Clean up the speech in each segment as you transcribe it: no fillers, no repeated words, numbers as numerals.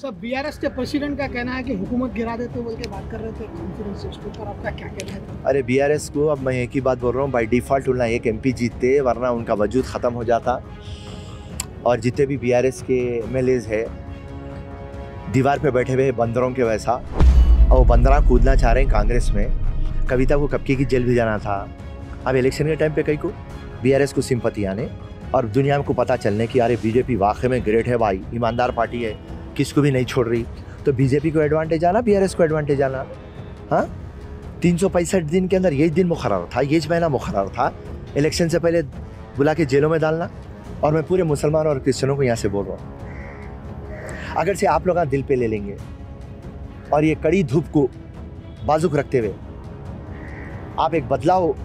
सब बीआरएस के प्रेसिडेंट का कहना है कि हुकूमत गिरा देते बोल के बात कर रहे थे कॉन्फ्रेंस, उसके ऊपर आपका क्या कहना है? अरे बीआरएस को अब मैं एक ही बात बोल रहा हूँ, बाई डिफ़ॉल्ट उन्हें एक एमपी जीतते, वरना उनका वजूद ख़त्म हो जाता। और जितने भी बीआरएस के एमएलएज है दीवार पे बैठे हुए बंदरों के वैसा, और वो बंदरा कूदना चाह रहे हैं कांग्रेस में। कविता को कबके की जेल भी जाना था। अब इलेक्शन के टाइम पे कई को बीआरएस को सिंपति आने और दुनिया को पता चलने कि अरे बीजेपी वाकई में ग्रेट है भाई, ईमानदार पार्टी है, किसको भी नहीं छोड़ रही, तो बीजेपी को एडवांटेज आना, बीआरएस को एडवांटेज आना। हाँ, 365 दिन के अंदर यही दिन मुकर्रर था, यही महीना मुकर्रर था, इलेक्शन से पहले बुला के जेलों में डालना। और मैं पूरे मुसलमान और क्रिश्चियनों को यहाँ से बोल रहा हूँ, अगर से आप लोग दिल पे ले लेंगे और ये कड़ी धूप को बाजुक रखते हुए आप एक बदलाव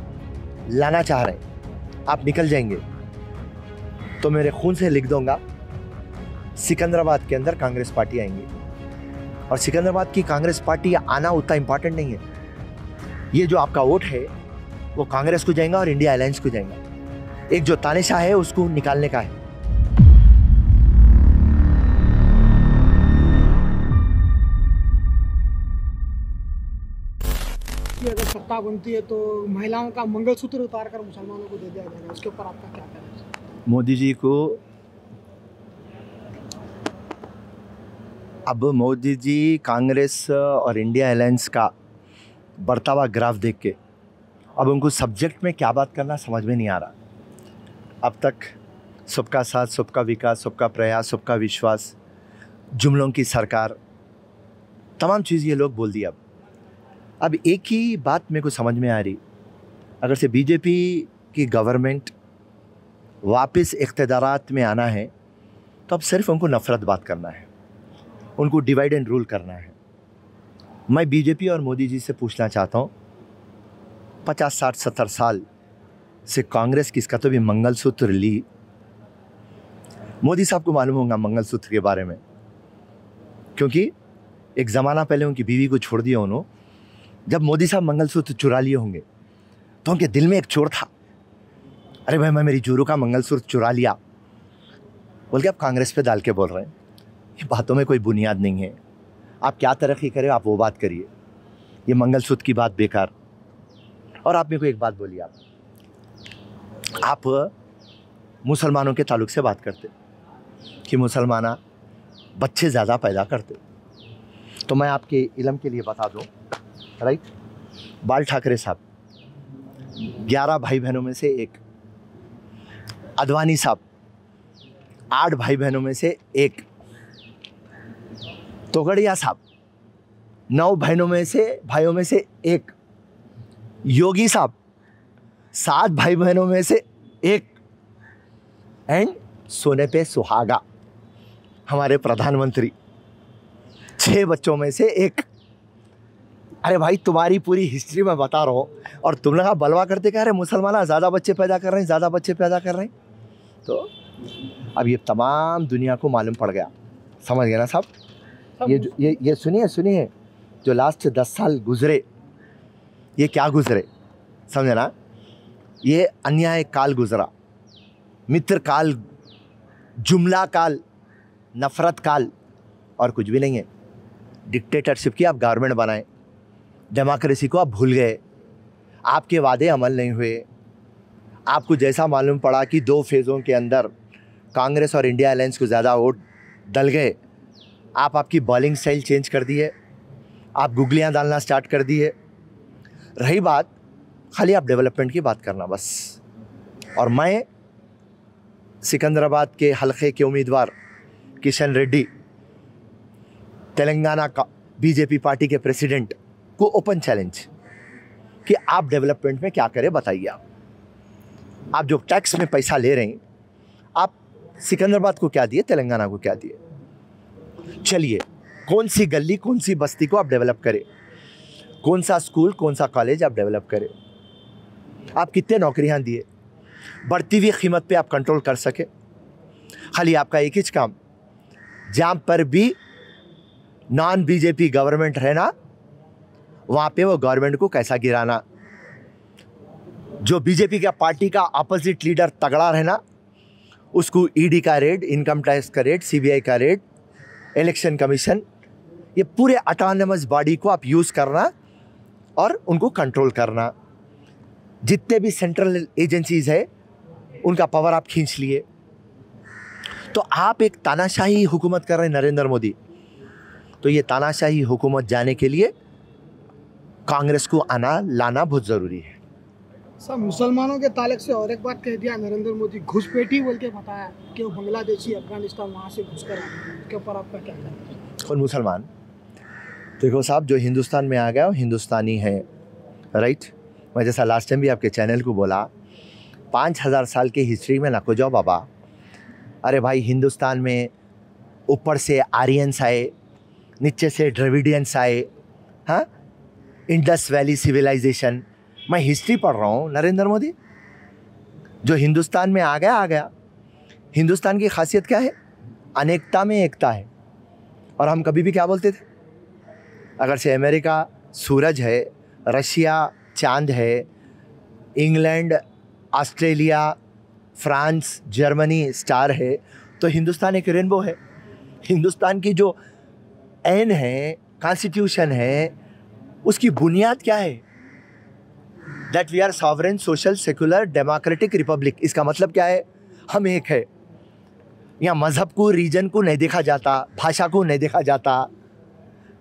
लाना चाह रहे हैं, आप निकल जाएंगे, तो मेरे खून से लिख दूंगा सिकंदराबाद के अंदर कांग्रेस पार्टी आएंगी। और सिकंदराबाद की कांग्रेस पार्टी आना उतना इंपॉर्टेंट नहीं है, ये जो आपका वोट है वो कांग्रेस को जाएगा और इंडिया अलायंस को जाएगा। एक जो तानेशाह है उसको निकालने का है। कि अगर सत्ता बनती है तो महिलाओं का मंगलसूत्र उतार कर मुसलमानों को दे दिया जाएगा, उसके ऊपर आपका क्या कहना है? मोदी जी को, अब मोदी जी कांग्रेस और इंडिया अलायंस का बढ़ता हुआ ग्राफ देख के अब उनको सब्जेक्ट में क्या बात करना समझ में नहीं आ रहा। अब तक सबका साथ, सबका विकास, सबका प्रयास, सबका विश्वास, जुमलों की सरकार, तमाम चीज़ ये लोग बोल दिया। अब एक ही बात मेरे को समझ में आ रही, अगर से बीजेपी की गवर्नमेंट वापस इख्तियारात में आना है तो अब सिर्फ उनको नफ़रत बात करना है, उनको डिवाइड एंड रूल करना है। मैं बीजेपी और मोदी जी से पूछना चाहता हूँ, 50, 60, 70 साल से कांग्रेस किसका तो भी मंगलसूत्र ली। मोदी साहब को मालूम होगा मंगलसूत्र के बारे में, क्योंकि एक ज़माना पहले उनकी बीवी को छोड़ दिया उन्होंने। जब मोदी साहब मंगलसूत्र चुरा लिए होंगे तो उनके दिल में एक चोर था, अरे भाई मैं मेरी जोरू का मंगलसूत्र चुरा लिया बोल के आप कांग्रेस पे डाल के बोल रहे हैं। ये बातों में कोई बुनियाद नहीं है। आप क्या तरक्की करें आप वो बात करिए, ये मंगलसूत्र की बात बेकार। और आप मेरे को एक बात बोलिए, आप मुसलमानों के ताल्लुक से बात करते कि मुसलमाना बच्चे ज़्यादा पैदा करते, तो मैं आपके इल्म के लिए बता दूं, राइट, बाल ठाकरे साहब 11 भाई बहनों में से एक, अडवाणी साहब 8 भाई बहनों में से एक, तोगड़िया साहब 9 भाइयों में से एक, योगी साहब 7 भाई बहनों में से एक, एंड सोने पे सुहागा हमारे प्रधानमंत्री 6 बच्चों में से एक। अरे भाई तुम्हारी पूरी हिस्ट्री में बता रहा हूँ और तुम लोग बलवा करते कह रहे मुसलमान ज़्यादा बच्चे पैदा कर रहे हैं, ज़्यादा बच्चे पैदा कर रहे हैं। तो अब ये तमाम दुनिया को मालूम पड़ गया, समझ गए ना साहब? ये सुनिए जो लास्ट 10 साल गुजरे, ये क्या गुजरे समझे ना? ये अन्याय काल गुजरा, मित्र काल, जुमला काल, नफ़रत काल, और कुछ भी नहीं है। डिक्टेटरशिप की आप गवर्नमेंट बनाए, डेमोक्रेसी को आप भूल गए, आपके वादे अमल नहीं हुए। आपको जैसा मालूम पड़ा कि 2 फेज़ों के अंदर कांग्रेस और इंडिया अलायंस को ज़्यादा वोट डल गए, आप आपकी बॉलिंग स्टाइल चेंज कर दिए, आप गुगलियाँ डालना स्टार्ट कर दिए। रही बात खाली आप डेवलपमेंट की बात करना बस। और मैं सिकंदराबाद के हलके के उम्मीदवार किशन रेड्डी, तेलंगाना का बीजेपी पार्टी के प्रेसिडेंट को ओपन चैलेंज कि आप डेवलपमेंट में क्या करें बताइए। आप जो टैक्स में पैसा ले रहे हैं, आप सिकंदराबाद को क्या दिए, तेलंगाना को क्या दिए? चलिए, कौन सी गली, कौन सी बस्ती को आप डेवलप करें, कौन सा स्कूल, कौन सा कॉलेज आप डेवलप करें, आप कितने नौकरियां दिए, बढ़ती हुई कीमत पे आप कंट्रोल कर सके। खाली आपका एक ही काम, जहाँ पर भी नॉन बीजेपी गवर्नमेंट रहना, वहाँ पे वो गवर्नमेंट को कैसा गिराना। जो बीजेपी का पार्टी का अपोजिट लीडर तगड़ा रहना, उसको ईडी का रेड, इनकम टैक्स का रेड, सीबीआई का रेड, इलेक्शन कमीशन, ये पूरे ऑटोनमस बॉडी को आप यूज़ करना और उनको कंट्रोल करना। जितने भी सेंट्रल एजेंसीज है उनका पावर आप खींच लिए। तो आप एक तानाशाही हुकूमत कर रहे हैं नरेंद्र मोदी। तो ये तानाशाही हुकूमत जाने के लिए कांग्रेस को आना लाना बहुत ज़रूरी है। सर, मुसलमानों के ताल्लुक से और एक बात कह दिया नरेंद्र मोदी, घुसपैठी बोल के बताया कि वो बांग्लादेशी अफगानिस्तान वहाँ से घुस कर आए। इसके ऊपर आपका क्या कहना है? कौन मुसलमान? देखो साहब, जो हिंदुस्तान में आ गया वो हिंदुस्तानी है, राइट। मैं जैसा लास्ट टाइम भी आपके चैनल को बोला, 5000 साल की हिस्ट्री में ना को जाओ बाबा। अरे भाई, हिंदुस्तान में ऊपर से आर्यंस आए, नीचे से द्रविडियंस आए, हाँ, इंडस वैली सिविलाइजेशन। मैं हिस्ट्री पढ़ रहा हूँ नरेंद्र मोदी। जो हिंदुस्तान में आ गया। हिंदुस्तान की खासियत क्या है? अनेकता में एकता है। और हम कभी भी क्या बोलते थे? अगर से अमेरिका सूरज है, रशिया चांद है, England, Australia, France, Germany star है, तो हिंदुस्तान एक रेनबो है। हिंदुस्तान की जो एन है, कॉन्स्टिट्यूशन है, उसकी बुनियाद क्या है? That we are sovereign, social, secular, democratic republic. इसका मतलब क्या है? हम एक है। यहाँ मज़हब को, रीजन को नहीं देखा जाता, भाषा को नहीं देखा जाता।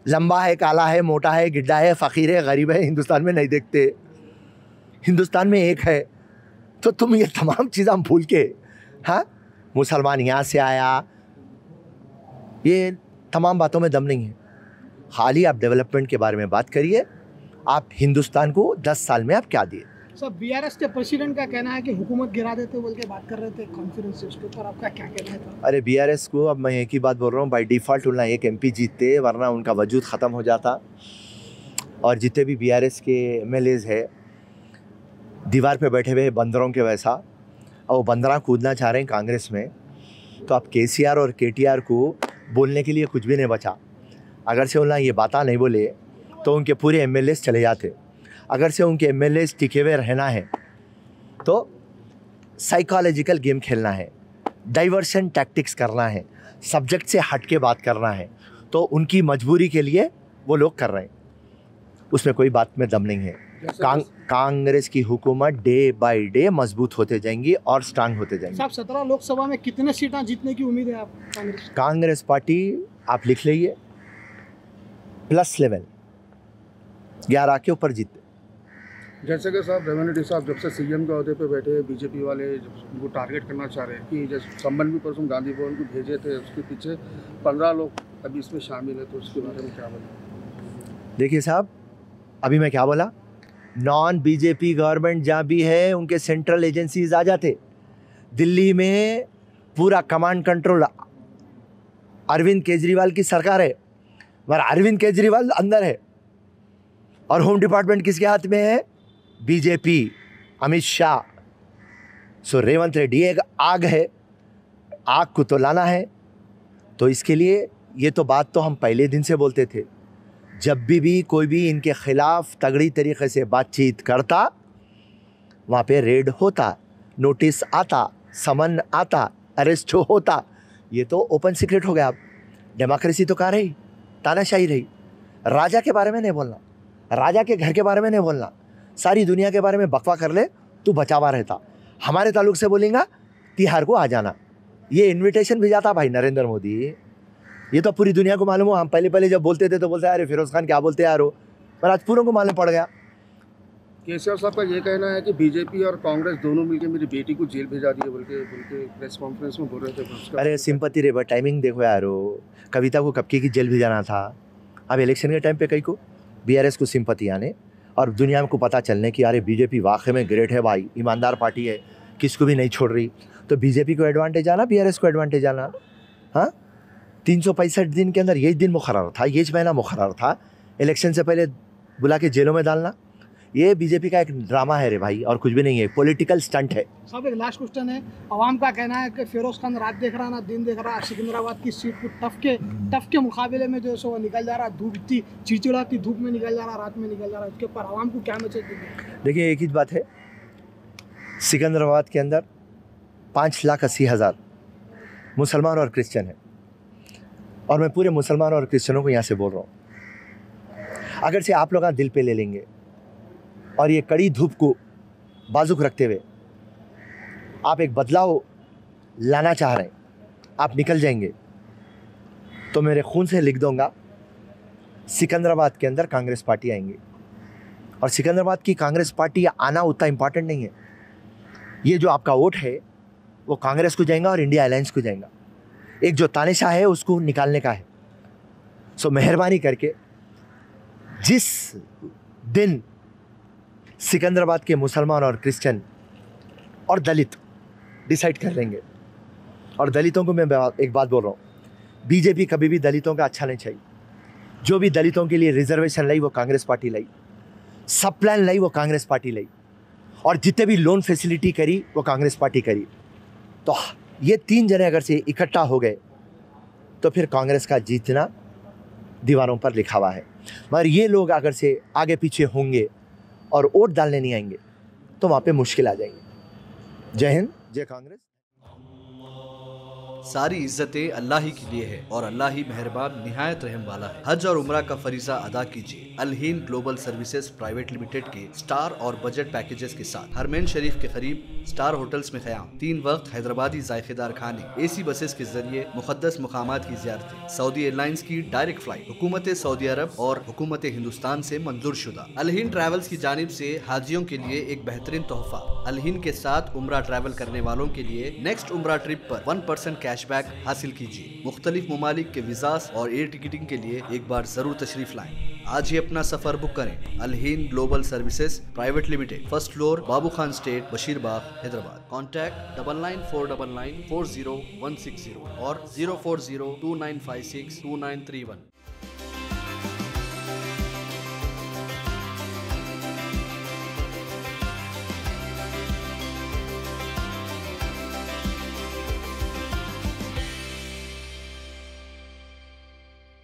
लंबा है, काला है, मोटा है, गिड्डा है, फ़कीर है, गरीब है, हिंदुस्तान में नहीं देखते। हिंदुस्तान में एक है। तो तुम ये तमाम चीज़ हम भूल के, हाँ, मुसलमान यहाँ से आया, ये तमाम बातों में दम नहीं है। खाली आप डेवलपमेंट के बारे में बात करिए। आप हिंदुस्तान को 10 साल में आप क्या दिए? सर, बीआरएस के प्रेसिडेंट का कहना है कि हुकूमत गिरा देते बोल के बात कर रहे थे कॉन्फ्रेंस से, उसके ऊपर आपका क्या कहना है? अरे बीआरएस को अब मैं एक ही बात बोल रहा हूँ, बाय डिफ़ॉल्ट उन्हें एक एमपी जीतते, वरना उनका वजूद ख़त्म हो जाता। और जितने भी बीआरएस के एमएलएज है, दीवार पे बैठे हुए बंदरों के वैसा, और वो बंदरा कूदना चाह रहे हैं कांग्रेस में। तो अब केसीआर और केटीआर को बोलने के लिए कुछ भी नहीं बचा। अगर से उन्हें ये बात नहीं बोले तो उनके पूरे एमएलएज चले जाते। अगर से उनके एमएलएज टिके हुए रहना है तो साइकोलॉजिकल गेम खेलना है, डाइवर्शन टैक्टिक्स करना है, सब्जेक्ट से हट के बात करना है, तो उनकी मजबूरी के लिए वो लोग कर रहे हैं। उसमें कोई बात में दम नहीं है। कांग्रेस की हुकूमत डे बाय डे मजबूत होते जाएंगी और स्ट्रांग होते जाएंगी। साहब, 17 लोकसभा में कितने सीटें जीतने की उम्मीद है आप कांग्रेस पार्टी? आप लिख लीजिए, प्लस लेवल 11 के ऊपर जीते। जैसे कि साहब रेवन्यू रेड्डी साहब जब से सीएम के अहदे पे बैठे, बीजेपी वाले वो टारगेट करना चाह रहे हैं कि जैसे संबंध भी परसों गांधी भवन को भेजे थे, उसके पीछे 15 लोग अभी इसमें शामिल है, तो उसके बारे में क्या बोलें? देखिए साहब, अभी मैं क्या बोला, नॉन बीजेपी गवर्नमेंट जहाँ भी है उनके सेंट्रल एजेंसीज आ जाते। दिल्ली में पूरा कमांड कंट्रोल अरविंद केजरीवाल की सरकार है, मगर अरविंद केजरीवाल अंदर है। और होम डिपार्टमेंट किसके हाथ में है? बीजेपी, अमित शाह। सो रेवंत रेड्डी एक आग है, आग को तो लाना है। तो इसके लिए ये तो बात तो हम पहले दिन से बोलते थे। जब भी कोई भी इनके खिलाफ तगड़ी तरीके से बातचीत करता, वहाँ पे रेड होता, नोटिस आता, समन आता, अरेस्ट होता। ये तो ओपन सीक्रेट हो गया। अब डेमोक्रेसी तो कहाँ रही? तानाशाही रही। राजा के बारे में नहीं बोलना, राजा के घर के बारे में नहीं बोलना, सारी दुनिया के बारे में बकवा कर ले तू बचावा रहता। हमारे ताल्लुक से बोलेंगा तिहार को आ जाना, ये इनविटेशन भी जाता भाई नरेंद्र मोदी। ये तो पूरी दुनिया को मालूम हो। हम पहले जब बोलते थे तो बोलते अरे फिरोज खान क्या बोलते यार हो, पर आज पूरों को मालूम पड़ गया। केसीआर साहब का ये कहना है कि बीजेपी और कांग्रेस दोनों मिलकर मेरी बेटी को जेल भेजा दिए बोल के प्रेस कॉन्फ्रेंस में बोल रहे थे। अरे सिंपति रे, बट टाइमिंग देखो यार हो, कविता को कब की जेल भेजाना था। अब इलेक्शन के टाइम पे कई को बीआरएस को सिंपति आने और दुनिया को पता चलने कि अरे बीजेपी वाकई में ग्रेट है भाई, ईमानदार पार्टी है, किसको भी नहीं छोड़ रही, तो बीजेपी को एडवांटेज आना, बीआरएस को एडवांटेज आना। हाँ, 365 दिन के अंदर यही दिन मुकर्रर था, यही महीना मुकर्रर था, इलेक्शन से पहले बुला के जेलों में डालना। ये बीजेपी का एक ड्रामा है रे भाई, और कुछ भी नहीं है, पॉलिटिकल स्टंट है। साहब, एक लास्ट क्वेश्चन है। अवाम का कहना है कि फिरोज खान रात देख रहा ना दिन देख रहा, सिकंदराबाद की सीट को टफ के मुकाबले में जो है सो वो निकल जा रहा, धूप इतनी चिड़चिड़ाती धूप में निकल जा रहा, रात में निकल जा रहा, उसके ऊपर अवाम को क्या मैसेज देंगे? देखिए, एक ही बात है, सिकंदराबाद के अंदर 5,80,000 मुसलमान और क्रिश्चियन है। और मैं पूरे मुसलमानों और क्रिश्चियनों को यहाँ से बोल रहा हूँ, अगर से आप लोग दिल पे ले लेंगे और ये कड़ी धूप को बाजुक रखते हुए आप एक बदलाव लाना चाह रहे हैं, आप निकल जाएंगे, तो मेरे खून से लिख दूंगा सिकंदराबाद के अंदर कांग्रेस पार्टी आएंगी। और सिकंदराबाद की कांग्रेस पार्टी आना उतना इम्पॉर्टेंट नहीं है, ये जो आपका वोट है वो कांग्रेस को जाएगा और इंडिया अलायंस को जाएगा। एक जो तानेशाह है उसको निकालने का है। सो मेहरबानी करके जिस दिन सिकंदराबाद के मुसलमान और क्रिश्चियन और दलित डिसाइड कर लेंगे, और दलितों को मैं एक बात बोल रहा हूँ, बीजेपी कभी भी दलितों का अच्छा नहीं चाहिए। जो भी दलितों के लिए रिजर्वेशन लाई वो कांग्रेस पार्टी लाई, सब प्लान लाई वो कांग्रेस पार्टी लाई, और जितने भी लोन फैसिलिटी करी वो कांग्रेस पार्टी करी। तो ये तीन जने अगर से इकट्ठा हो गए तो फिर कांग्रेस का जीतना दीवारों पर लिखा हुआ है। मगर ये लोग अगर से आगे पीछे होंगे और वोट डालने नहीं आएंगे तो वहाँ पे मुश्किल आ जाएंगे। जय हिंद, जय कांग्रेस। सारी इज्जतें अल्लाह ही के लिए है और अल्लाह ही मेहरबान निहायत रहम वाला है। हज और उम्रा का फरीजा अदा कीजिए Al Hind global services private limited के स्टार और बजट पैकेजेस के साथ। हरमैन शरीफ के करीब स्टार होटल्स में क़याम, 3 वक्त हैदराबादी जायकेदार खाने, एसी बसेस के जरिए मुक़द्दस मुकामात की ज़ियारतें, सऊदी एयरलाइंस की डायरेक्ट फ्लाइट, हुकूमत सऊदी अरब और हुकूमत हिंदुस्तान से मंजूर शुदा। अल हिंद ट्रैवल्स की जानिब से हाजियों के लिए एक बेहतरीन तोहफा। अल हिंद के साथ उम्रा ट्रैवल करने वालों के लिए नेक्स्ट उम्रा ट्रिप पर 1% कैशबैक हासिल कीजिए। मुख्तलिफ ममालिक के वीज़ास और एयर टिकटिंग के लिए एक बार जरूर तशरीफ लाएं। आज ही अपना सफर बुक करें। Al Hind global services private limited, first floor, Babu Khan estate, Bashirbagh, Hyderabad. Contact 9949940160 और 04029562931।